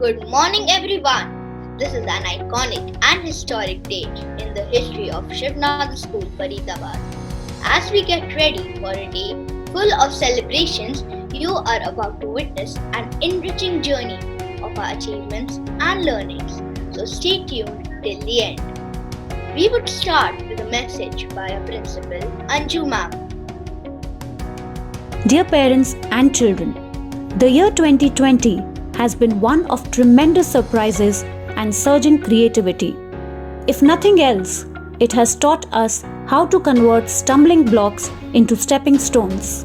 Good morning, everyone. This is an iconic and historic day in the history of Shivnad School, Faridabad. As we get ready for a day full of celebrations, you are about to witness an enriching journey of our achievements and learnings. So stay tuned till the end. We would start with a message by our principal, Anju ma'am. Dear parents and children, the year 2020 has been one of tremendous surprises and surging creativity. If nothing else, it has taught us how to convert stumbling blocks into stepping stones.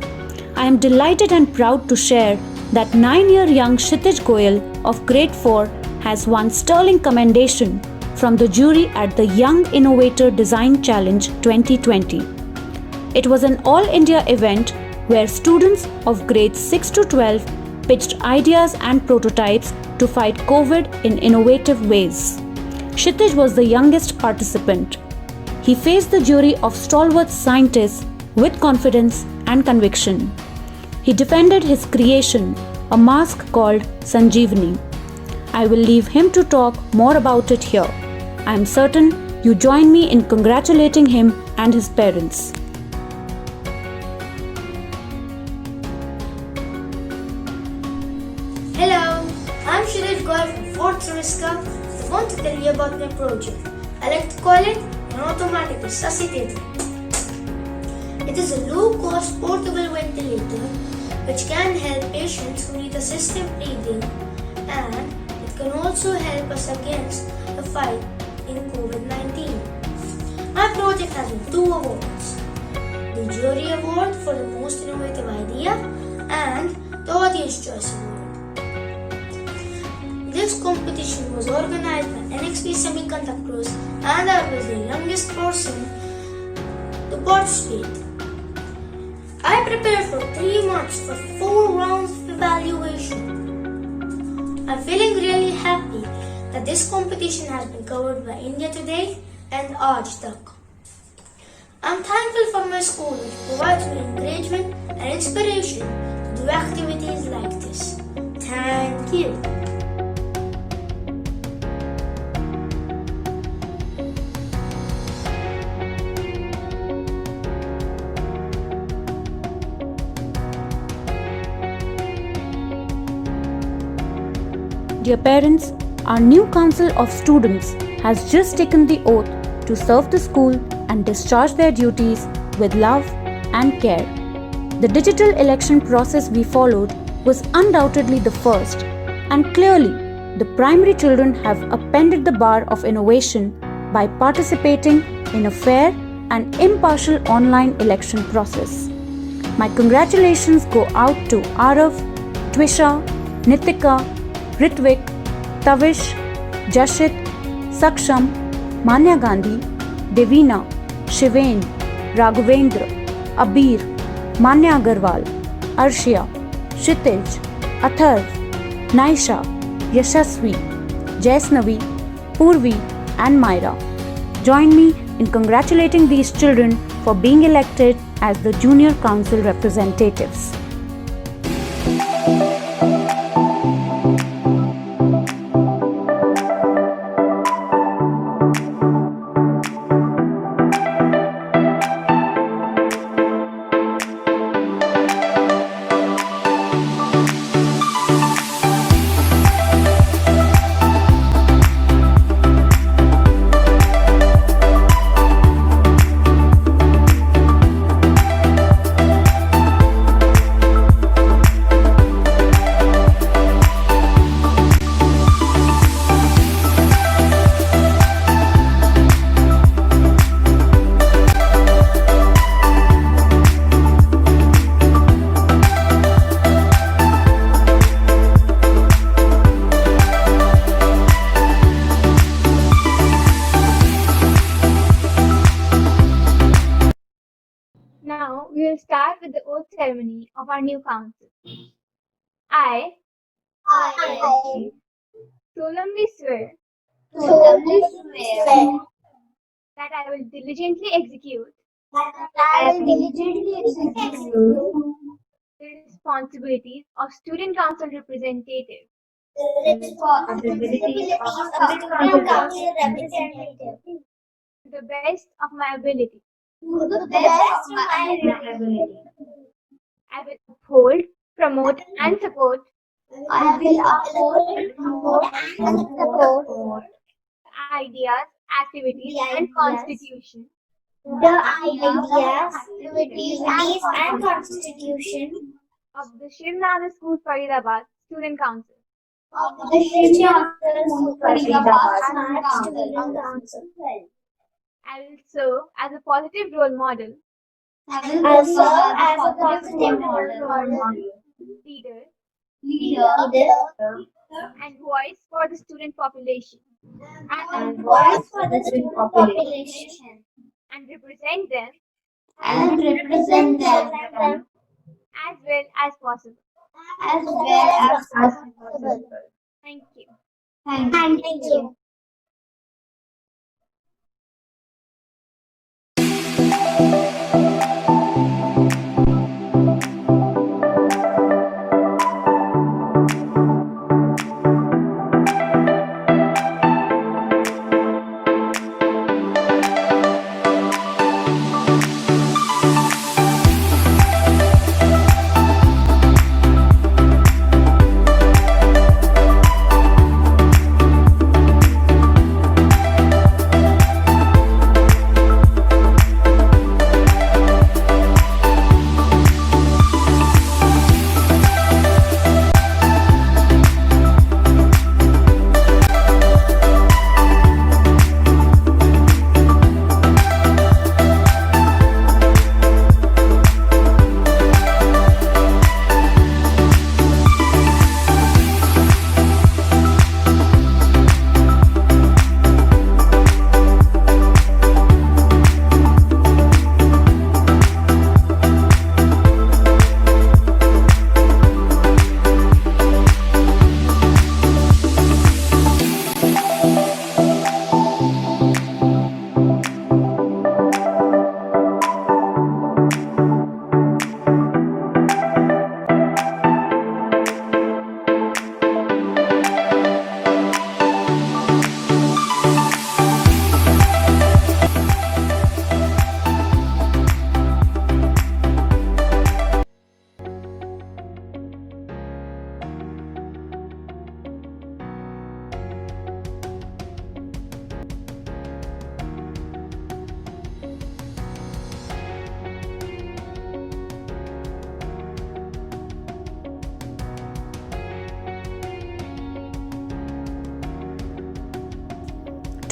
I am delighted and proud to share that 9-year young Kshitij Goyal of Grade 4 has won sterling commendation from the jury at the Young Innovator Design Challenge 2020. It was an all-India event where students of grades 6 to 12 pitched ideas and prototypes to fight COVID in innovative ways. Kshitij was the youngest participant. He faced the jury of stalwart scientists with confidence and conviction. He defended his creation, a mask called Sanjeevani. I will leave him to talk more about it here. I am certain you join me in congratulating him and his parents. Hello, I'm Kshitij Goyal from 4th semester. I want to tell you about my project. I like to call it an automatic resuscitator. It is a low-cost portable ventilator which can help patients who need assisted breathing, and it can also help us against the fight in COVID-19. My project has won 2 awards: the Jury Award for the Most Innovative Idea and the Audience Choice Award. This competition was organized by NXP Semiconductors and I was the youngest person to participate. I prepared for 3 months for 4 rounds of evaluation. I'm feeling really happy that this competition has been covered by India Today and Aaj Tak. I'm thankful for my school which provides me encouragement and inspiration to do activities like this. Thank you. Dear parents, our new Council of Students has just taken the oath to serve the school and discharge their duties with love and care. The digital election process we followed was undoubtedly the first, and clearly the primary children have upended the bar of innovation by participating in a fair and impartial online election process. My congratulations go out to Arav, Twisha, Nitika, Ritvik, Tavish, Jashit, Saksham, Manya Gandhi, Devina, Shiven, Raghavendra, Abir, Manya Agarwal, Arshia, Kshitij, Atharv, Naisha, Yashasvi, Jaisnavi, Purvi and Myra. Join me in congratulating these children for being elected as the Junior Council representatives. Now we will start with the oath ceremony of our new council. I I solemnly swear solemnly swear that I will diligently execute that I will diligently execute the responsibilities of student council representative. The responsibilities of student council representative. To the best of my ability, To the best of my ability. I will uphold, promote, and support I will uphold, promote, and support ideas, activities, the and ideas, constitution activities, and constitution of the Shivnada School Faridabad Student Council. of the Shivnakar School Faridabad Smart Student Council. I will serve as a positive role model, I'll serve as a positive role model, leader, leader, and voice for the student population, and voice for the student population, and represent them and represent them as well as possible. as well as possible. Thank you. Thank you.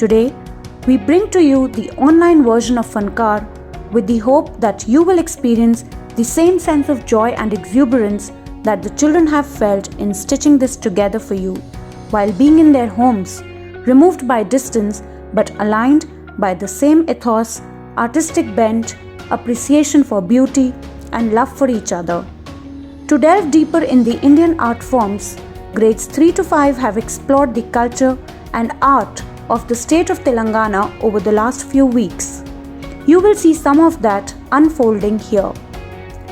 Today, we bring to you the online version of Funkaar with the hope that you will experience the same sense of joy and exuberance that the children have felt in stitching this together for you, while being in their homes, removed by distance but aligned by the same ethos, artistic bent, appreciation for beauty, and love for each other. To delve deeper in the Indian art forms, grades 3 to 5 have explored the culture and art of the state of Telangana over the last few weeks. You will see some of that unfolding here.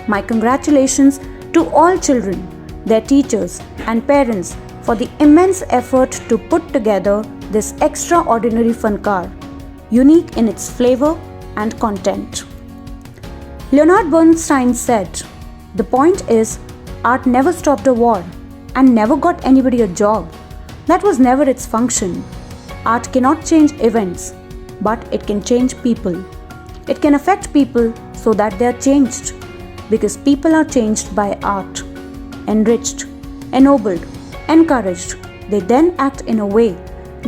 My congratulations to all children, their teachers, and parents for the immense effort to put together this extraordinary Funkaar, unique in its flavor and content. Leonard Bernstein said, "The point is, art never stopped a war and never got anybody a job. That was never its function. Art cannot change events, but it can change people. It can affect people so that they are changed, because people are changed by art. Enriched, ennobled, encouraged, they then act in a way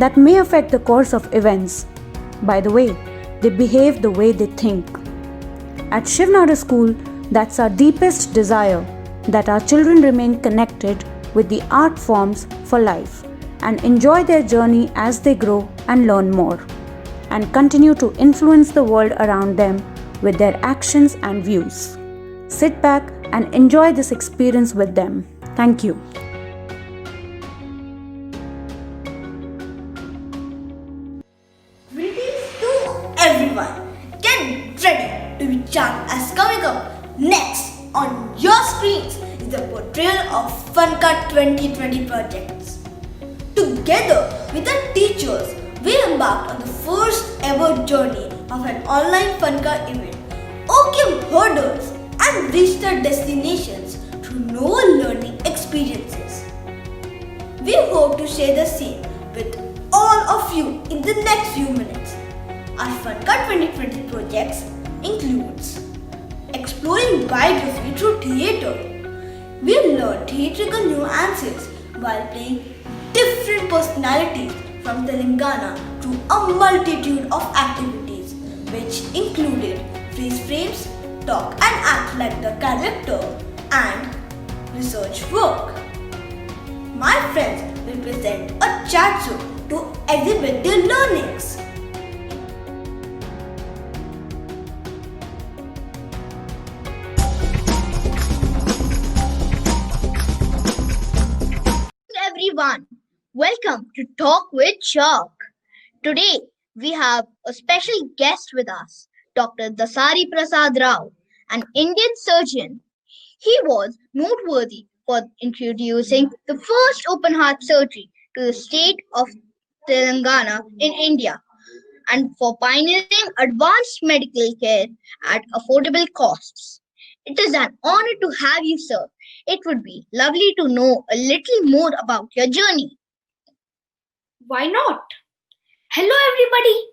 that may affect the course of events. By the way, they behave the way they think." At Shivnada School, that's our deepest desire, that our children remain connected with the art forms for life and enjoy their journey as they grow and learn more, and continue to influence the world around them with their actions and views. Sit back and enjoy this experience with them. Thank you. Greetings to everyone. Get ready to be charmed as coming up next on your screens is the portrayal of Funkaar 2020 projects. Together with our teachers, we embarked on the first ever journey of an online Funkaar event, overcame hurdles and reached our destinations through novel learning experiences. We hope to share the same with all of you in the next few minutes. Our Funkaar 2020 projects includes exploring biography through theatre. We learn theatrical nuances while playing different personalities from Telangana through a multitude of activities, which included freeze frames, talk and act like the character, and research work. My friends will present a chat show to exhibit their learnings. Everyone, welcome to Talk with Chalk. Today we have a special guest with us, Dr. Dasari Prasad Rao, an Indian surgeon. He was noteworthy for introducing the first open heart surgery to the state of Telangana in India and for pioneering advanced medical care at affordable costs. It is an honor to have you, sir. It would be lovely to know a little more about your journey. Why not? Hello, everybody.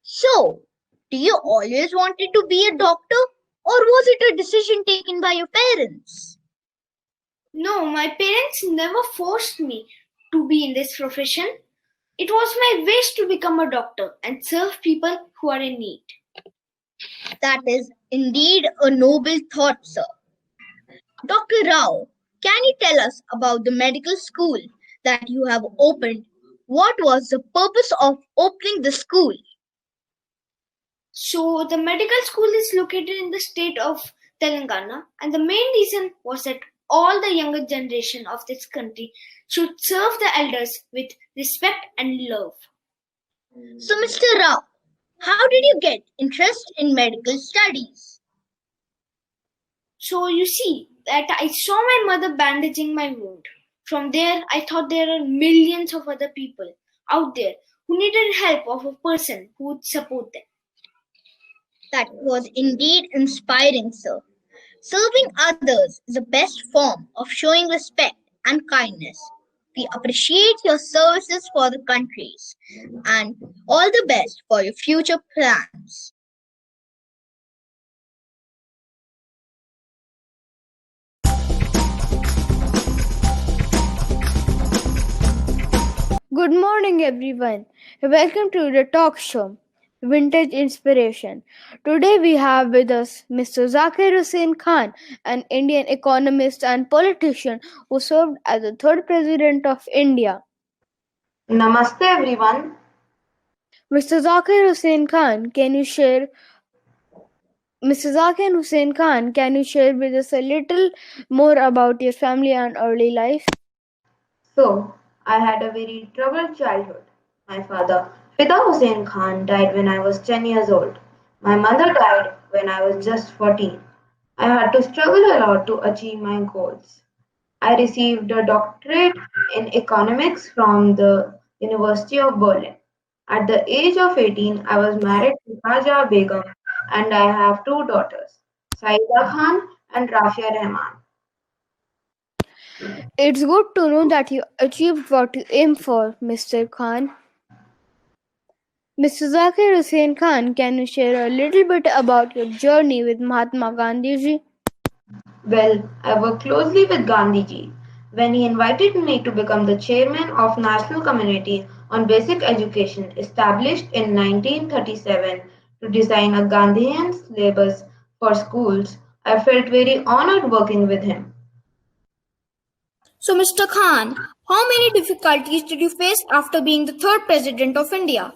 So, do you always wanted to be a doctor, or was it a decision taken by your parents? No, my parents never forced me to be in this profession. It was my wish to become a doctor and serve people who are in need. That is indeed a noble thought, sir. Dr. Rao, can you tell us about the medical school that you have opened? What was the purpose of opening the school? So, the medical school is located in the state of Telangana, and the main reason was that all the younger generation of this country should serve the elders with respect and love. So, Mr. Rao, how did you get interest in medical studies? So, you see that I saw my mother bandaging my wound. From there, I thought there are millions of other people out there who needed help of a person who would support them. That was indeed inspiring, sir. Serving others is the best form of showing respect and kindness. We appreciate your services for the countries and all the best for your future plans. Good morning, everyone. Welcome to the talk show, Vintage Inspiration. Today we have with us Mr. Zakir Hussain Khan, an Indian economist and politician who served as the third president of India. Namaste everyone. Mr. Zakir Hussain Khan, can you share with us a little more about your family and early life? So, I had a very troubled childhood. My father, Fida Hussain Khan, died when I was 10 years old. My mother died when I was just 14. I had to struggle a lot to achieve my goals. I received a doctorate in economics from the University of Berlin. At the age of 18, I was married to Raja Begum and I have two daughters, Saida Khan and Rafia Rahman. It's good to know that you achieved what you aimed for, Mr. Khan. Mr. Zakir Hussain Khan, can you share a little bit about your journey with Mahatma Gandhi ji? Well, I worked closely with Gandhiji when he invited me to become the chairman of National Committee on Basic Education established in 1937 to design a Gandhian syllabus for schools. I felt very honored working with him. So, Mr. Khan, how many difficulties did you face after being the third president of India?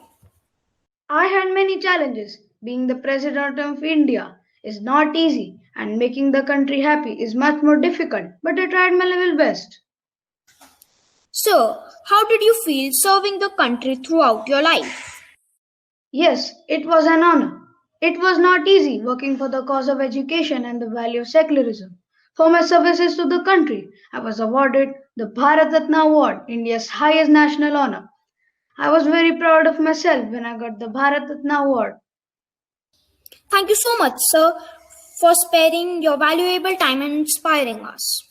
I had many challenges. Being the president of India is not easy, and making the country happy is much more difficult, but I tried my level best. So, how did you feel serving the country throughout your life? Yes, it was an honor. It was not easy working for the cause of education and the value of secularism. for my services to the country. I was awarded the Bharat Ratna Award, India's highest national honor. I was very proud of myself when I got the Bharat Ratna Award. Thank you so much, sir, for sparing your valuable time and inspiring us.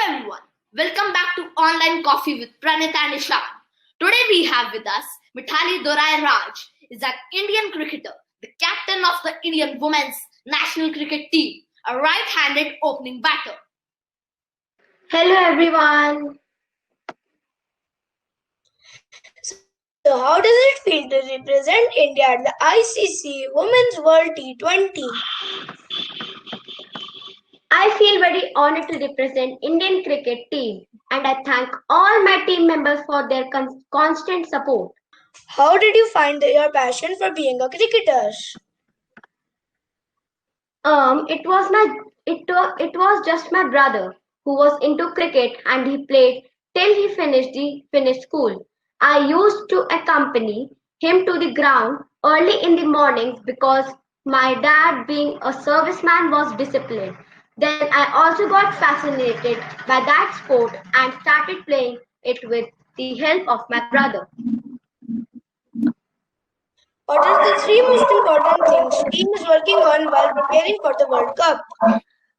Everyone, welcome back to Online Coffee with Pranit and Ishan. Today we have with us Mithali Dorai Raj, is an Indian cricketer, the captain of the Indian women's national cricket team, a right-handed opening batter. Hello, everyone. So, how does it feel to represent India at the ICC Women's World T20? I feel very honored to represent Indian cricket team and I thank all my team members for their constant support. How did you find your passion for being a cricketer? It was just my brother who was into cricket and he played till he finished school. I used to accompany him to the ground early in the mornings because my dad being a serviceman was disciplined. Then I also got fascinated by that sport and started playing it with the help of my brother. What are the three most important things team is working on while preparing for the World Cup?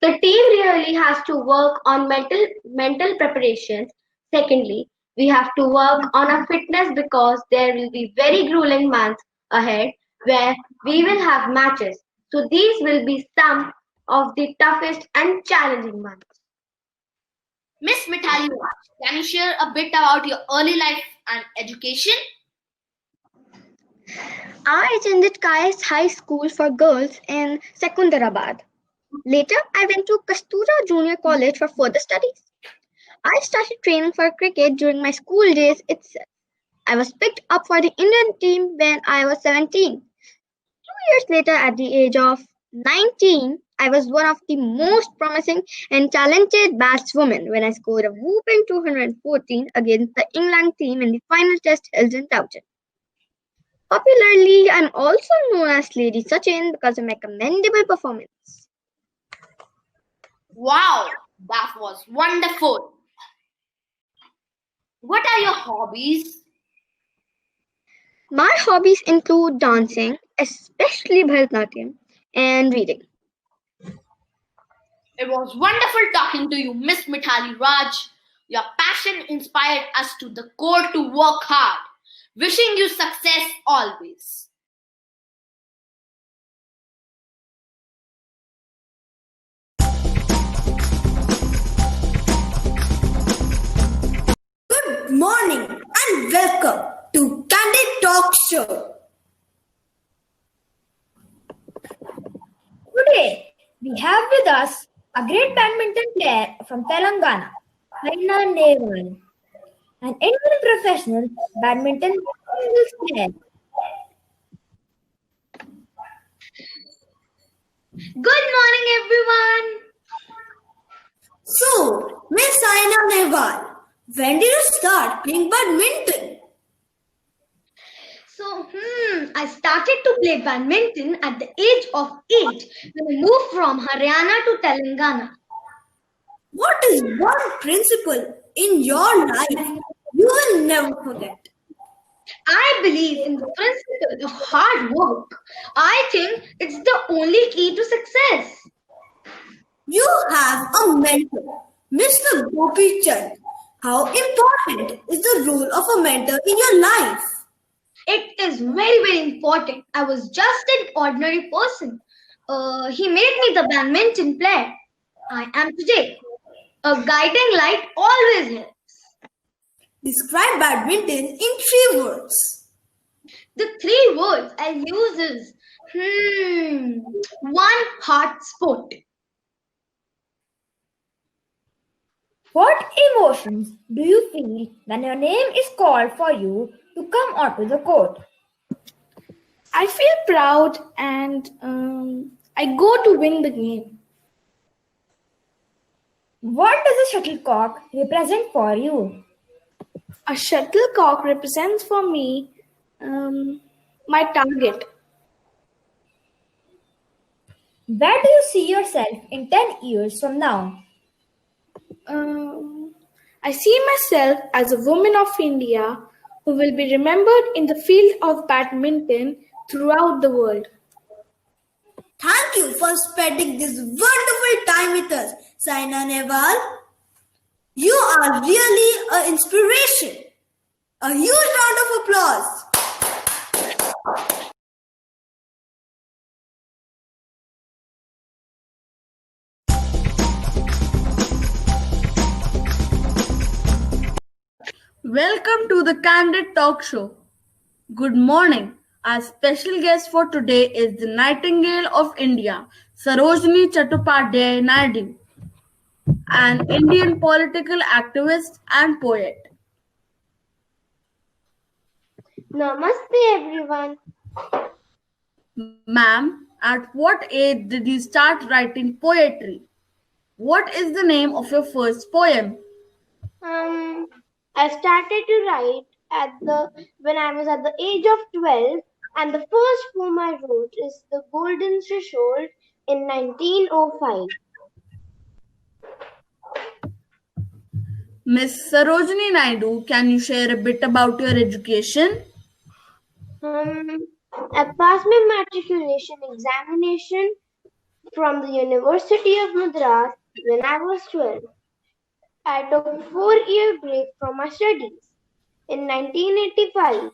The team really has to work on mental preparations. Secondly, we have to work on our fitness because there will be very grueling months ahead where we will have matches. So these will be some of the toughest and challenging months. Miss Mithali Raj, can you share a bit about your early life and education? I attended Kais High School for Girls in Secunderabad. Later, I went to Kastura Junior College for further studies. I started training for cricket during my school days itself. I was picked up for the Indian team when I was 17. 2 years later, at the age of 19, I was one of the most promising and talented batswomen when I scored a whooping 214 against the England team in the final test held in Towton. Popularly, I'm also known as Lady Sachin because of my commendable performance. Wow, that was wonderful. What are your hobbies? My hobbies include dancing, especially Bharatanatyam, and reading. It was wonderful talking to you, Miss Mithali Raj. Your passion inspired us to the core to work hard. Wishing you success always. Good morning and welcome to Candid Talk Show. Today, we have with us a great badminton player from Telangana, Haina Nehwal, an Indian professional badminton singles player. Good morning, everyone. So, Miss Saina Nehwal, when did you start playing badminton? I started to play badminton at the age of 8 when I moved from Haryana to Telangana. What is one principle in your life you will never forget? I believe in the principle of hard work. I think it's the only key to success. You have a mentor, Mr. Gopi Chand. How important is the role of a mentor in your life? It is very, very important. I was just an ordinary person. He made me the badminton player I am today. A guiding light always helps. Describe badminton in 3 words. The 3 words I use is one heart sport. What emotions do you feel when your name is called for you to come onto the court? I feel proud and I go to win the game. What does a shuttlecock represent for you? A shuttlecock represents for me my target. Where do you see yourself in 10 years from now? Um, I see myself as a woman of India who will be remembered in the field of badminton throughout the world. Thank you for spending this wonderful time with us, Saina Nehwal. You are really an inspiration. A huge round of applause. Welcome to the Candid Talk Show. Good morning. Our special guest for today is the Nightingale of India, Sarojini Chattopadhyay Naidu, an Indian political activist and poet. Namaste everyone. Ma'am, at what age did you start writing poetry? What is the name of your first poem? Um, I started to write when I was at the age of 12, and the first poem I wrote is The Golden Threshold in 1905. Miss Sarojini Naidu, can you share a bit about your education? I passed my matriculation examination from the University of Madras when I was 12. I took a 4-year break from my studies. In 1985,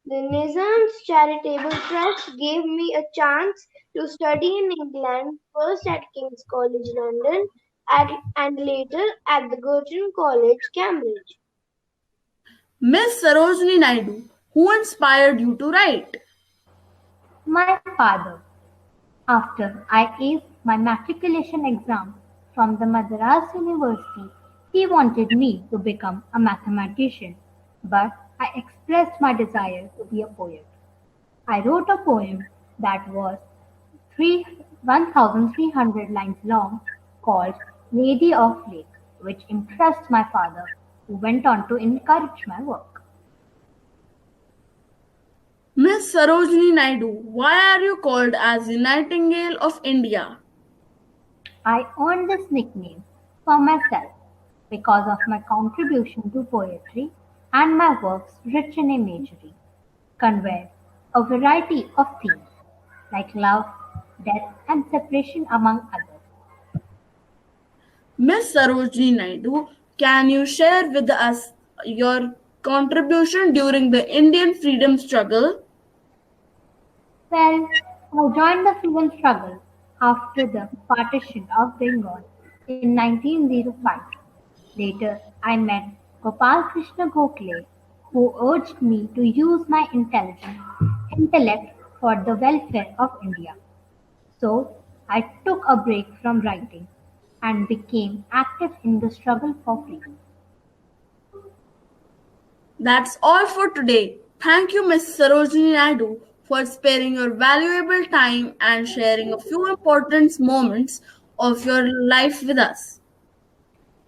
the Nizam's Charitable Trust gave me a chance to study in England, first at King's College London and later at the Girton College, Cambridge. Miss Sarojini Naidu, who inspired you to write? My father. After I aced my matriculation exam from the Madras University, he wanted me to become a mathematician, but I expressed my desire to be a poet. I wrote a poem that was 1,300 lines long called Lady of Lake, which impressed my father, who went on to encourage my work. Miss Sarojini Naidu, why are you called as the Nightingale of India? I earned this nickname for myself because of my contribution to poetry and my works rich in imagery, convey a variety of themes like love, death, and separation, among others. Miss Sarojini Naidu, can you share with us your contribution during the Indian freedom struggle? Well, I joined the freedom struggle after the partition of Bengal in 1905. Later, I met Gopal Krishna Gokhale, who urged me to use my intellect for the welfare of India. So, I took a break from writing and became active in the struggle for freedom. That's all for today. Thank you, Miss Sarojini Naidu, for sparing your valuable time and sharing a few important moments of your life with us.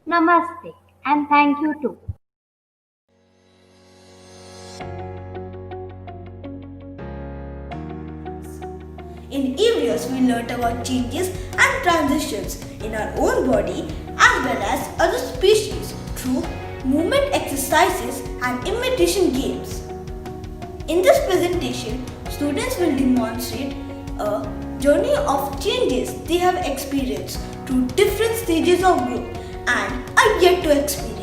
Namaste and thank you too. In EVS, we learnt about changes and transitions in our own body as well as other species through movement exercises and imitation games. In this presentation, students will demonstrate a journey of changes they have experienced through different stages of growth and are yet to experience.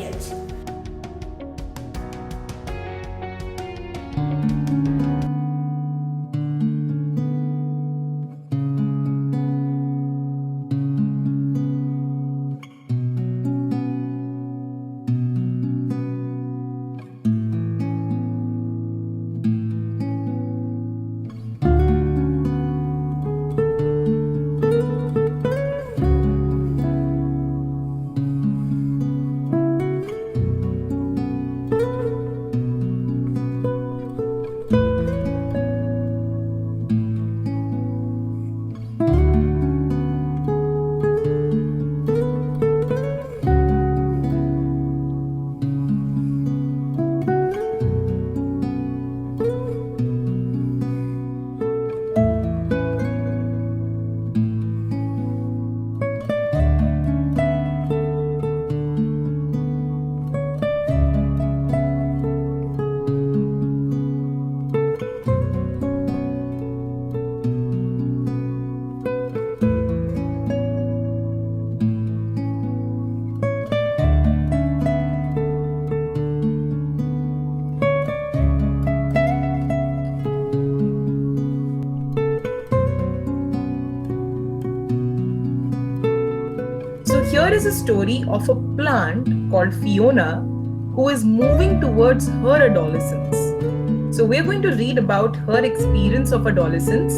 is a story of a plant called Fiona who is moving towards her adolescence. So, we're going to read about her experience of adolescence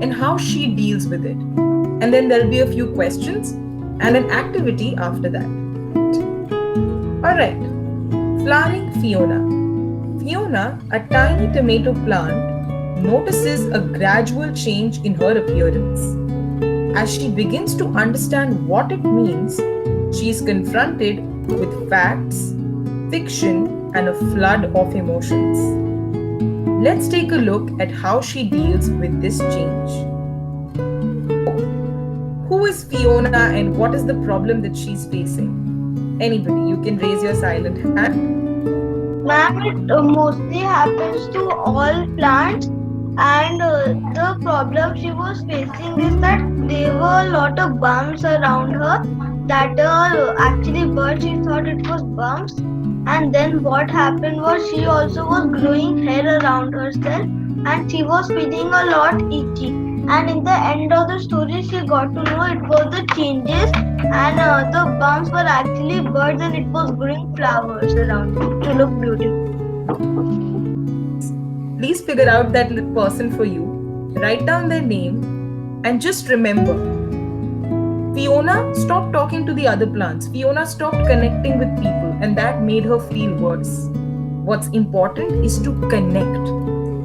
and how she deals with it. And then there'll be a few questions and an activity after that. Alright, flowering Fiona. Fiona, a tiny tomato plant, notices a gradual change in her appearance. As she begins to understand what it means, she is confronted with facts, fiction, and a flood of emotions. Let's take a look at how she deals with this change. Who is Fiona and what is the problem that she's facing? Anybody, you can raise your silent hand. Ma'am, it mostly happens to all plants, and the problem she was facing is that there were a lot of bumps around her that actually birds she thought it was bumps, and then what happened was she also was growing hair around herself, and she was feeling a lot itchy. And in the end of the story, she got to know it was the changes, and the bumps were actually birds, and it was growing flowers around it to look beautiful. Please figure out that person for you, write down their name, and just remember Fiona stopped talking to the other plants. Fiona stopped connecting with people, and that made her feel worse. What's important is to connect,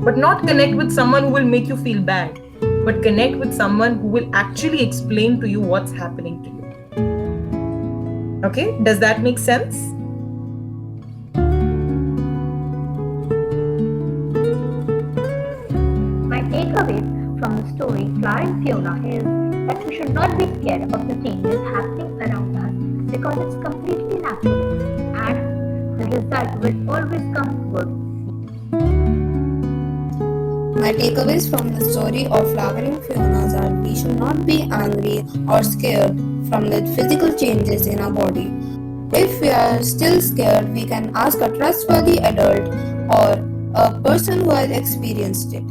but not connect with someone who will make you feel bad, but connect with someone who will actually explain to you what's happening to you. Okay, does that make sense? My takeaways from the story Flowering Fiona is that we should not be scared of the changes happening around us because it's completely natural and the result will always come good. My takeaways from the story of flowering Fionas are we should not be angry or scared from the physical changes in our body. If we are still scared, we can ask a trustworthy adult or a person who has experienced it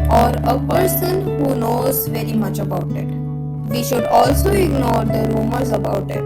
or a person who knows very much about it. We should also ignore the rumors about it.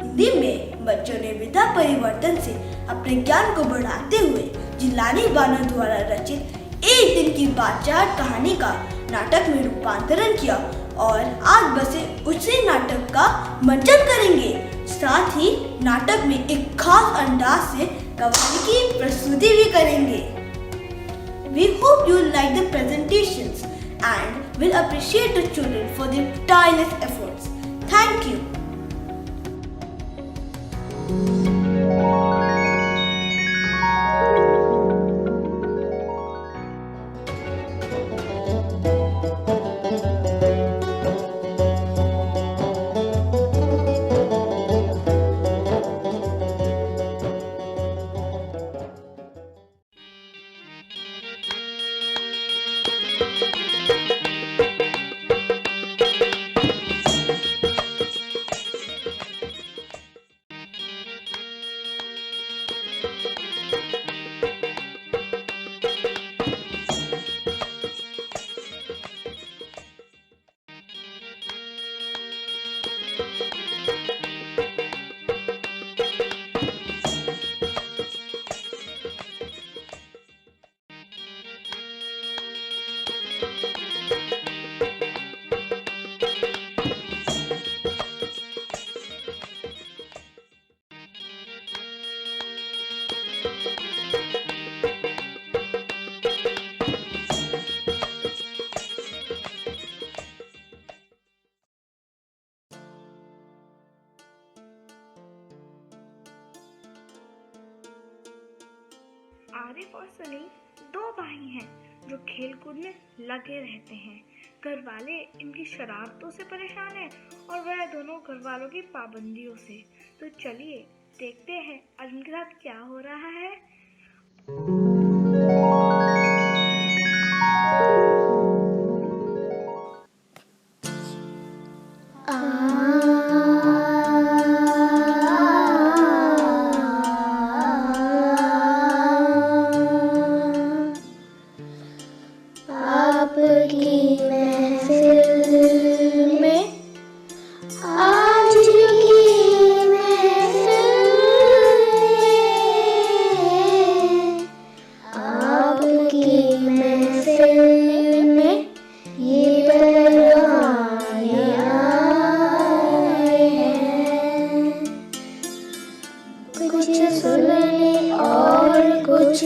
Hindi में बच्चों ने विधा परिवर्तन से अपने ज्ञान को बढ़ाते हुए जिलानी बानो द्वारा रचित एक दिन की बातचात कहानी का नाटक में रूपांतरण किया और आज बसे उसी नाटक का मंचन करेंगे। साथ ही नाटक में एक खास अंदाज से कव्वाली की प्रस्तुति भी करेंगे। We hope you like the presentations and will appreciate the children for their tireless efforts. Thank you. Arif और सलीम दो भाई हैं जो खेलकूद में लगे रहते हैं। घर वाले इनकी शरारतों से परेशान हैं और वह दोनों घर वालों की पाबंदियों से। तो चलिए देखते हैं आज उनके साथ क्या हो रहा है। आपकी महफिल में आज की महफिल में आपकी महफिल में ये बरहाने आए हैं। कुछ सुनने और कुछ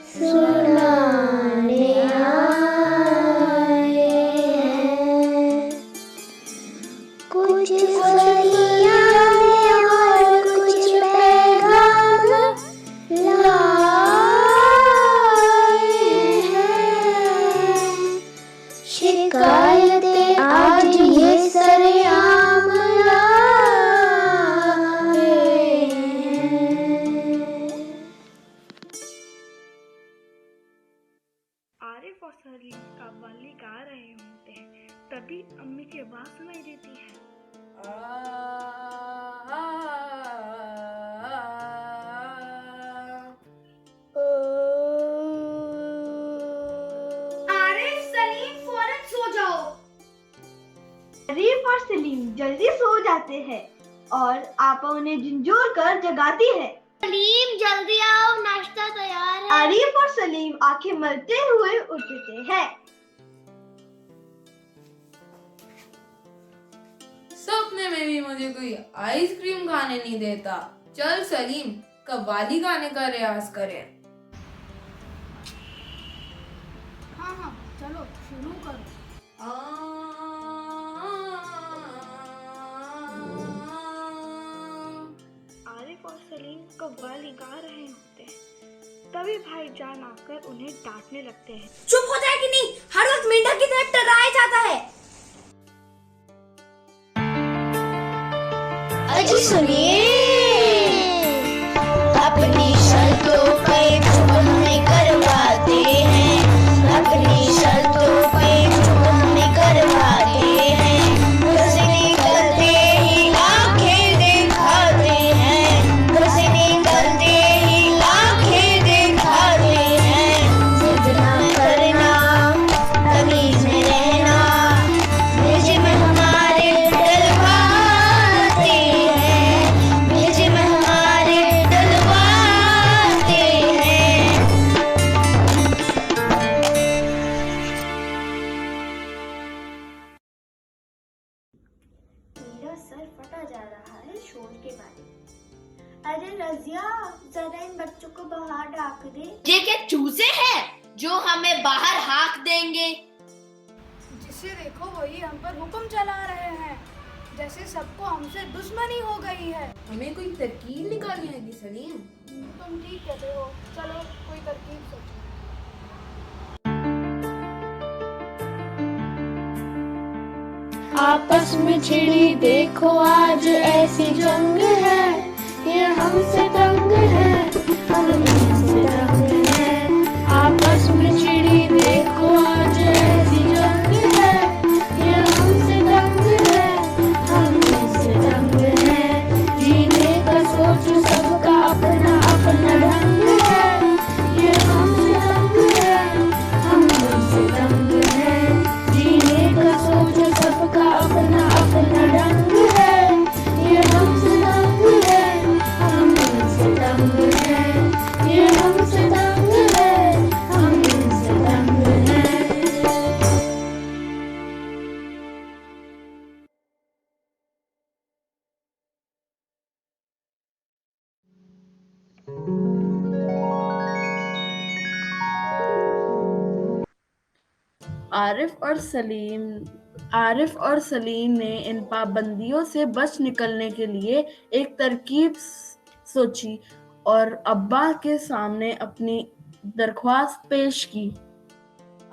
सुनाने आए हैं। कुछ फरियादें और कुछ पैगाम लाए हैं। शिकायतें आज ये सरेआम लाए हैं। आरिफ और सलीम कव्वाली गा रहे होते हैं, तभी अम्मी की आवाज सुनाई देती है। आरिफ, सलीम फौरन सो जाओ। आरिफ और सलीम जल्दी सो जाते हैं और आपा उन्हें झंझोर कर जगाती है। सलीम जल्दी आओ, नाश्ता तैयार है। आरिफ और सलीम आंखें मलते हुए उठते हैं। सपने में भी मुझे कोई आइसक्रीम खाने नहीं देता। चल सलीम, कव्वाली गाने का रियाज करें। हाँ, चलो शुरू करो। आरिफ और सलीम कव्वाली गा रहे होते हैं, तभी भाईजान आकर उन्हें डांटने लगते हैं। चुप हो जाए कि नहीं, हर वक्त मेंढक की तरह टर्राया जाता है। अजी सुनिए, अपनी शर्तों पे चुगली करवाते हैं, अपनी शर्तों पे चुगली करवाते हैं। बस निकलते ही आंखें दिखाते हैं, बस निकलते ही आंखें दिखाते हैं। जिद ना करना, तमीज में रहना, भेज में हमारे डलवाते हैं, भेज में हमारे डलवाते हैं। मेरा सर फटा जा रहा है शोर के बारे में। अरे रजिया, जरा इन बच्चों को बाहर ढाक दे। ये क्या चूजे हैं जो हमें बाहर हाँक देंगे? जिसे देखो वही हम पर हुक्म चला रहे हैं, जैसे सबको हमसे दुश्मनी हो गई है। हमें कोई तरकीब निकालनी होगी सलीम। तुम ठीक कहते हो, चलो कोई तरकीब सोचो। आपस में छिड़ी देखो आज ऐसी जंग है, ये हमसे तंग है, हम इनसे तंग है। आपस में छिड़ी देखो आज ऐसी जंग है, ये हमसे तंग है, हम इनसे तंग है। जीने का सोच सबका अपना अपना ढंग है, ये हमसे तंग है, हम इनसे तंग है। जीने का सोच सबका अपना अपना ढंग है, ये हमसे तंग है, हम इनसे तंग है, ये हमसे तंग है, हम इनसे तंग है। आरिफ और सलीम ने इन पाबंदियों से बच निकलने के लिए एक तरकीब सोची और अब्बा के सामने अपनी दरख्वास्त पेश की।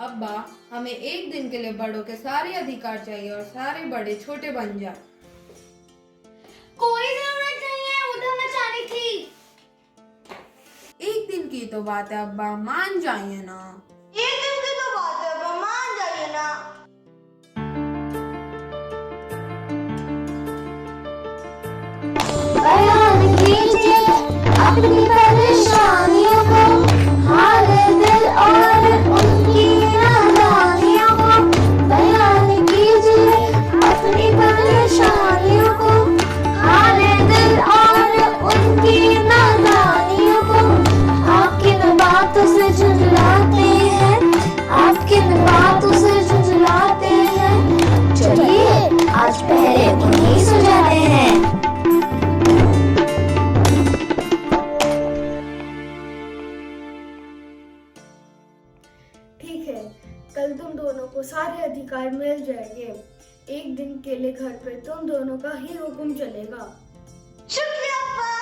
अब्बा, हमें एक दिन के लिए बड़ों के सारे अधिकार चाहिए और सारे बड़े छोटे बन जाए। कोई जरूरत नहीं है उधर मचाने की। एक दिन की तो बात है अब्बा, मान जाइए ना। एक दिन की तो बात है, अब मान जाइए ना। बयान कीजिए अपनी परेशानियों को, हाल दिल और उनकी नादानियों को। बयान कीजिए अपनी परेशानियों को, हाल दिल और उनकी नादानियों को। आप किन बातों से झुंझलाते हैं, आप किन बातों से झुंझलाते हैं। चलिए आज पहले उन्हीं सुझाते हैं। ठीक है, कल तुम दोनों को सारे अधिकार मिल जाएंगे। एक दिन के लिए घर पे तुम दोनों का ही हुक्म चलेगा। शुक्रिया अब्बा।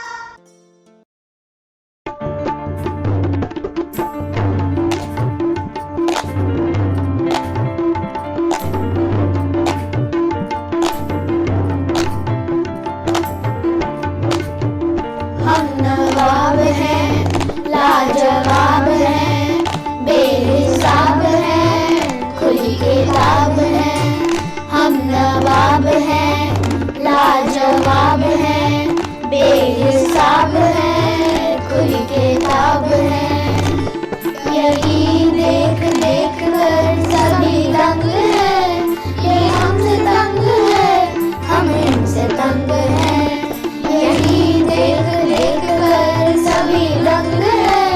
हम नवाब हैं, लाजवाब हैं, बेहिसाब हैं, खुली किताब हैं। हम नवाब हैं, लाजवाब हैं, बेहिसाब हैं, खुली किताब हैं। यही देख देख कर सभी दंग हैं, ये हमसे तंग है, हम इनसे तंग हैं। यही देख देख कर सभी दंग हैं,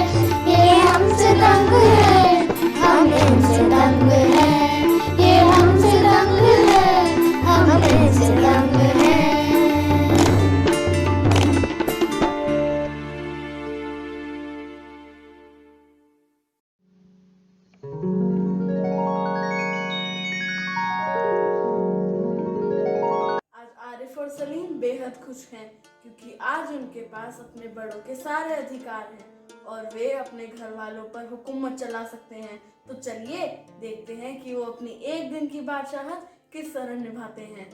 ये हमसे तंग है, हम इनसे तंग हैं। ये हमसे तंग है, हम इनसे तंग हैं। आज आरिफ और सलीम बेहद खुश हैं क्योंकि आज उनके पास अपने बड़ों के सारे अधिकार हैं और वे अपने घर वालों पर हुकूमत चला सकते हैं। तो चलिए देखते हैं कि वो अपनी एक दिन की बादशाहत किस तरह निभाते हैं।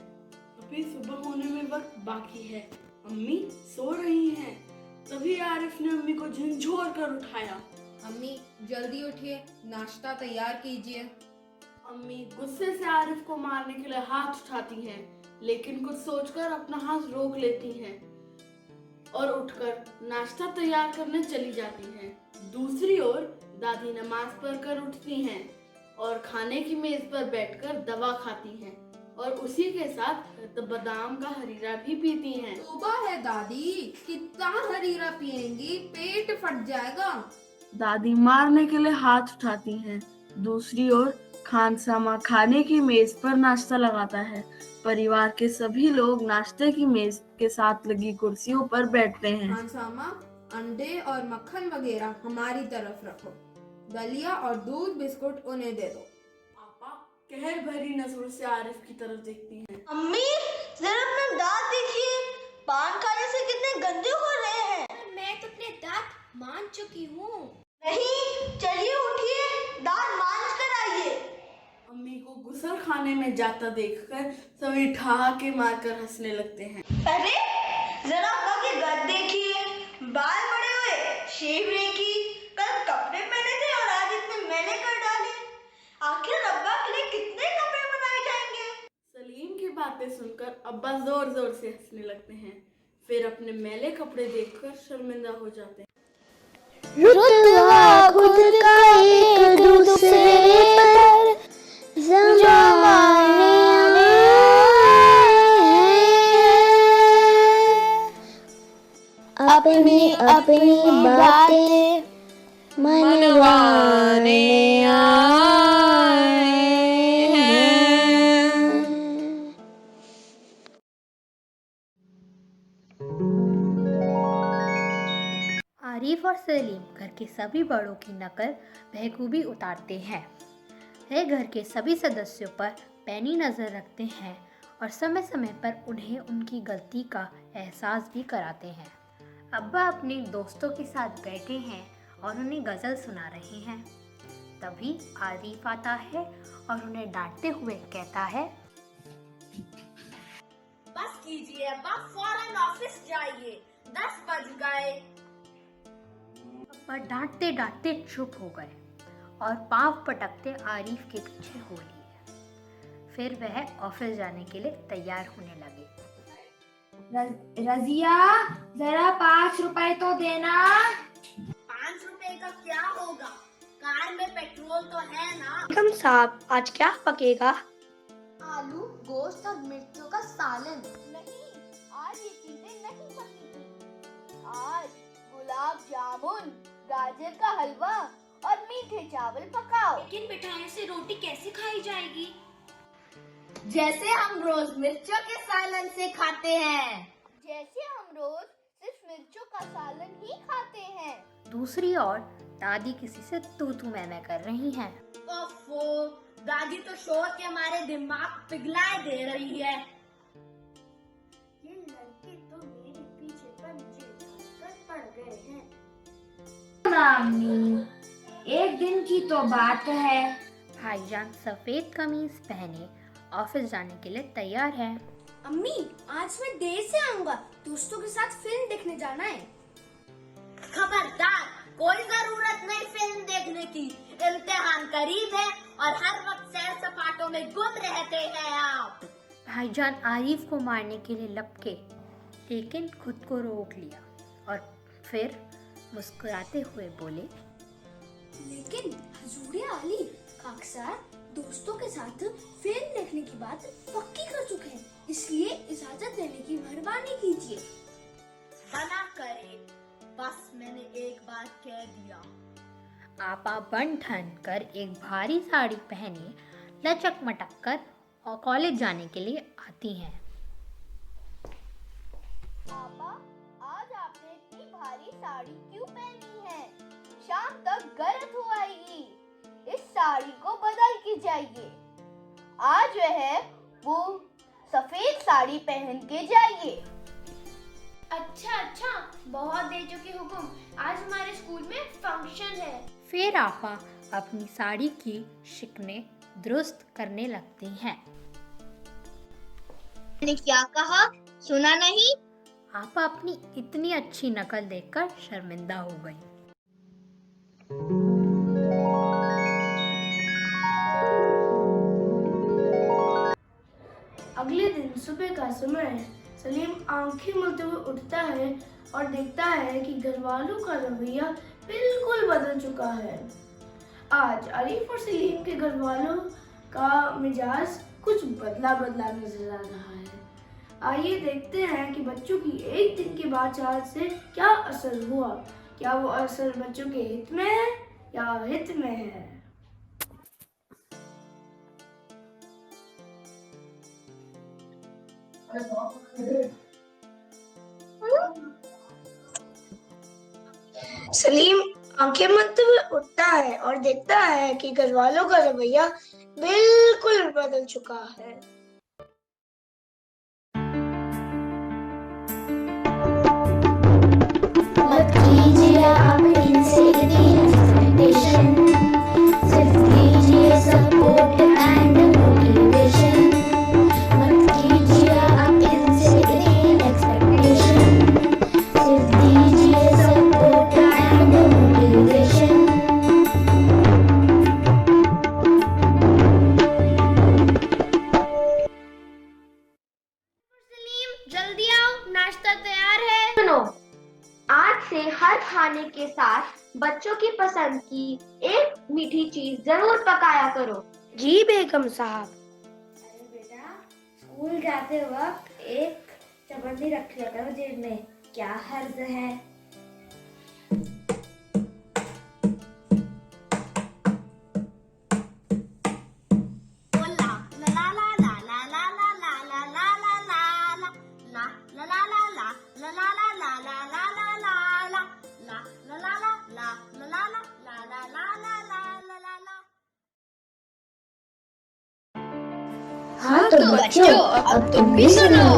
अभी सुबह होने में वक्त बाकी है। अम्मी सो रही हैं। तभी आरिफ ने अम्मी को झंझोर कर उठाया। अम्मी जल्दी उठिए, नाश्ता तैयार कीजिए। अम्मी गुस्से से आरिफ को मारने के लिए हाथ उठाती हैं, लेकिन कुछ सोचकर अपना हाथ रोक लेती हैं और उठकर नाश्ता तैयार करने चली जाती हैं। दूसरी ओर दादी नमाज पढ़कर उठती हैं और खाने की मेज पर बैठकर दवा खाती हैं और उसी के साथ बादाम का हरीरा भी पीती हैं। सुबह है दादी, कितना हरीरा पिएंगी, पेट फट जाएगा। दादी मारने के लिए हाथ उठाती हैं। दूसरी ओर खानसामा खाने की मेज पर नाश्ता लगाता है। परिवार के सभी लोग नाश्ते की मेज के साथ लगी कुर्सियों पर बैठते हैं। खानसामा, अंडे और मक्खन वगैरह हमारी तरफ रखो। दलिया और दूध बिस्कुट उन्हें दे दो। पापा कहर भरी नजरों से आरिफ की तरफ देखती हैं। अम्मी जरा अपने दांत देखिए, पान खाने से कितने गंदे हो रहे हैं। मैं तो अपने दांत मान चुकी हूँ। नहीं, चलिए उठिए, दांत मांज कर आइए। अम्मी को गुसल खाने में जाता देखकर सभी ठहाके मारकर हंसने लगते हैं। अरे जरा अब्बा के गद देखिए, बाल बड़े हुए, शेव नहीं की, कल कपड़े पहने थे और आज इतने मैले कर डाले। आखिर अब्बा के लिए कितने कपड़े बनाए जाएंगे। सलीम की बातें सुनकर अब्बा जोर जोर से हंसने लगते हैं, फिर अपने मैले कपड़े देखकर शर्मिंदा हो जाते हैं। रुतबा खुद का एक दूसरे पर जमाने अपनी अपनी बातें मनवाने आए हैं। आरिफ और सलीम घर के सभी बड़ों की नकल बखूबी उतारते हैं। वे घर के सभी सदस्यों पर पैनी नज़र रखते हैं और समय समय पर उन्हें उनकी गलती का एहसास भी कराते हैं। अब्बा अपने दोस्तों के साथ बैठे हैं और उन्हें गजल सुना रहे हैं। तभी आरिफ आता है और उन्हें डांटते हुए कहता है, बस कीजिए अब्बा, फौरन ऑफिस जाइए, 10 बज गए। अब्बा डांटते डांटते चुप हो गए और पाँव पटकते आरिफ के पीछे हो लिए। फिर वह ऑफिस जाने के लिए तैयार होने लगे। रजिया, जरा 5 रुपए तो देना। 5 रुपए का क्या होगा, कार में पेट्रोल तो है ना। बेगम साहब, आज क्या पकेगा? आलू, गोश्त और मिर्चों का सालन। नहीं, आज ये चीजें नहीं पकेंगी। आज गुलाब जामुन, गाजर का हलवा और मीठे चावल पकाओ। लेकिन मिठाइयों से रोटी कैसे खाई जाएगी? जैसे हम रोज मिर्चों के सालन से खाते हैं। जैसे हम रोज सिर्फ मिर्चों का सालन ही खाते हैं। दूसरी ओर दादी किसी से तू तू मैं कर रही हैं। ओफो, दादी तो शोर के मारे दिमाग पिघलाए दे रही है। ये लड़के तो मेरे पीछे पंचे कर पड़ गए हैं। अम्मी, एक दिन की तो बात है। भाईजान सफेद कमीज पहने ऑफिस जाने के लिए तैयार है। अम्मी, आज मैं देर से आऊंगा, दोस्तों के साथ फिल्म देखने जाना है। खबरदार, कोई जरूरत नहीं फिल्म देखने की। इम्तिहान करीब है और हर वक्त सैर सपाटों में गुम रहते हैं आप। भाईजान आरिफ को मारने के लिए लपके, लेकिन खुद को रोक लिया और फिर मुस्कुराते हुए बोले, लेकिन हजूरे आली, अक्सर दोस्तों के साथ फिल्म देखने की बात पक्की कर चुके हैं, इसलिए इजाजत देने की मेहरबानी कीजिए। मना करे, बस मैंने एक बार कह दिया। आपा बन ठन कर एक भारी साड़ी पहने लचक मटक कर और कॉलेज जाने के लिए आती हैं। पापा, आज आपने इतनी भारी साड़ी क्यों पहनी है? शाम तक गलत हो आएगी। इस साड़ी को बदल के जाइए। आज वो सफेद साड़ी पहन के जाइए। अच्छा, बहुत दे चुके हुकुम, आज हमारे स्कूल में फंक्शन है। फिर आपा अपनी साड़ी की शिकने दुरुस्त करने लगती हैं। मैंने क्या कहा, सुना नहीं? आपा अपनी इतनी अच्छी नकल देखकर शर्मिंदा हो गई। अगले दिन सुबह का समय है। सलीम आंखें मूंदते हुए उठता है और देखता है कि घर वालों का रवैया बिल्कुल बदल चुका है। आज आरिफ और सलीम के घर वालों का मिजाज कुछ बदला बदला नजर आ रहा है। आइए देखते हैं कि बच्चों की एक दिन की बातचीत से क्या असर हुआ। क्या वो असर बच्चों के हित में है या हित में है? सलीम आंखें मूंदते हुए उठता है और देखता है कि घर वालों का रवैया बिल्कुल बदल चुका है। मत कीजिए आप इनसे इतनी एक्सपेक्टेशन, सिर्फ कीजिए सपोर्ट एंड मोटिवेशन। मत कीजिए आप इनसे इतनी एक्सपेक्टेशन, सिर्फ कीजिए सपोर्ट एंड मोटिवेशन। जल्दी आओ, नाश्ता तैयार है। सुनो, आज से हर खाने के साथ बच्चों की पसंद की एक मीठी चीज जरूर पकाया करो। जी बेगम साहब। अरे बेटा, स्कूल जाते वक्त एक चबन्नी रख लिया करो जेब में, क्या हर्ज है। हाँ तो बच्चों अब तुम भी सुनो,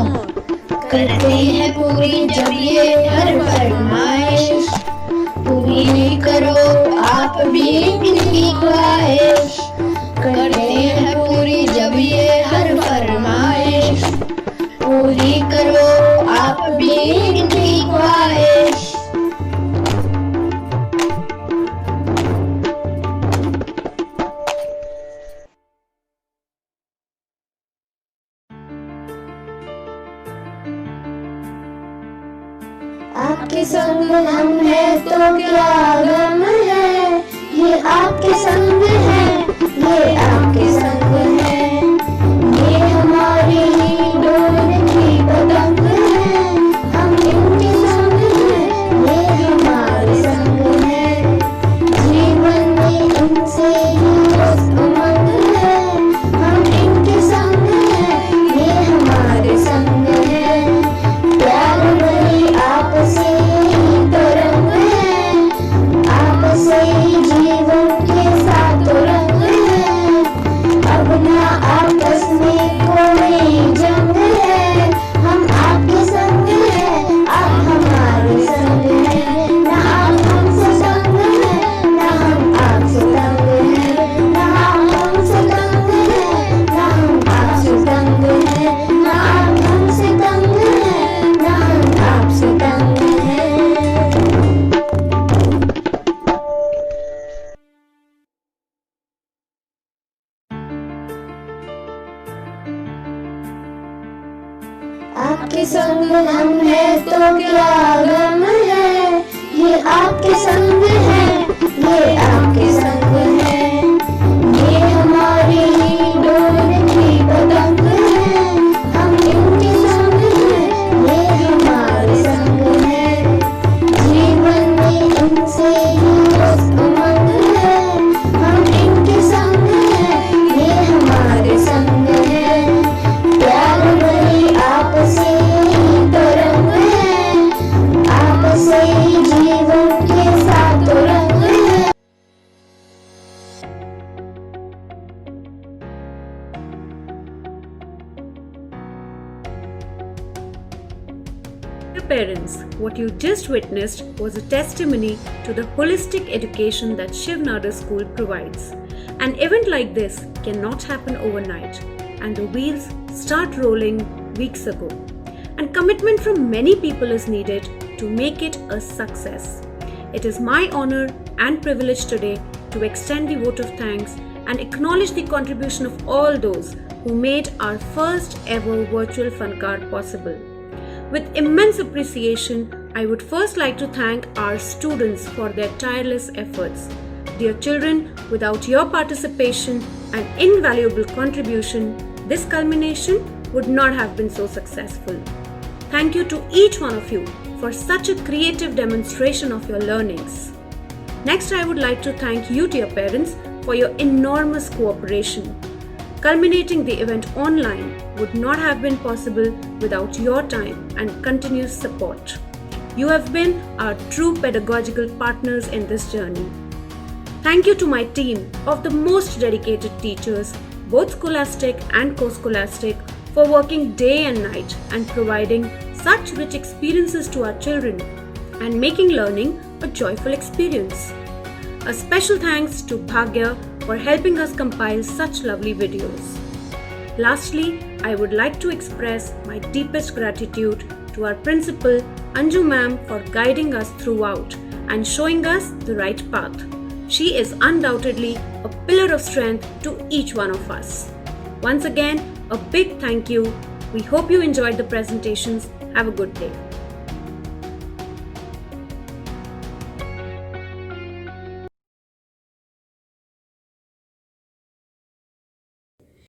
करते हैं पूरी जब ये हर फरमाइश, पूरी करो आप भी इनकी ख्वाहिश, करते हैं पूरी जब ये हर फरमाइश, पूरी करो आप भी इनकी ख्वाहिश। आपके संग हम हैं तो क्या गम है, ये आपके संग है, ये आपके संग है, ये हमारी ही डोर की पतंग है, हम इनके संग हैं, ये हमारे संग है, जीवन में इनसे ही बस उमंग है, हम इनके संग हैं, ये हमारे संग है, प्यार भरी आपसे ही तो रंग है, आपसे ही जीवन के साथ रंग है, अब ना आपस में कोई जंग है, हम आपके संग हैं, आप हमारे संग हैं, ना आप हमसे तंग हैं, ना हम आपसे तंग हैं, ना आप हमसे तंग हैं, ना हम आपसे तंग हैं, ना आप हमसे तंग हैं, ना हम आपसे तंग हैं। आपके संग हम हैं तो क्या गम है, ये आपके संग है, ये आपके संग है, ये हमारी ही डोर की पतंग है, हम इनके संग हैं, ये हमारे संग है, जीवन में इनसे ही बस उमंग है, हम इनके संग हैं, ये हमारे संग है, प्यार भरी आपसे ही तो रंग है, आपसे ही जीवन के साथ रंग है। Dear parents, what you just witnessed was a testimony to the holistic education that Shiv Nadar School provides. An event like this cannot happen overnight, and the wheels start rolling weeks ago. And commitment from many people is needed to make it a success. It is my honor and privilege today to extend the vote of thanks and acknowledge the contribution of all those who made our first ever virtual Funkaar possible. With immense appreciation, I would first like to thank our students for their tireless efforts. Dear children, without your participation and invaluable contribution, this culmination would not have been so successful. Thank you to each one of you for such a creative demonstration of your learnings. Next, I would like to thank you, dear parents, for your enormous cooperation. Culminating the event online would not have been possible without your time and continuous support. You have been our true pedagogical partners in this journey. Thank you to my team of the most dedicated teachers, both scholastic and co-scholastic, for working day and night and providing such rich experiences to our children and making learning a joyful experience. A special thanks to Bhagya for helping us compile such lovely videos. Lastly, I would like to express my deepest gratitude to our principal Anju ma'am for guiding us throughout and showing us the right path. She is undoubtedly a pillar of strength to each one of us. Once again, a big thank you. We hope you enjoyed the presentations. Have a good day.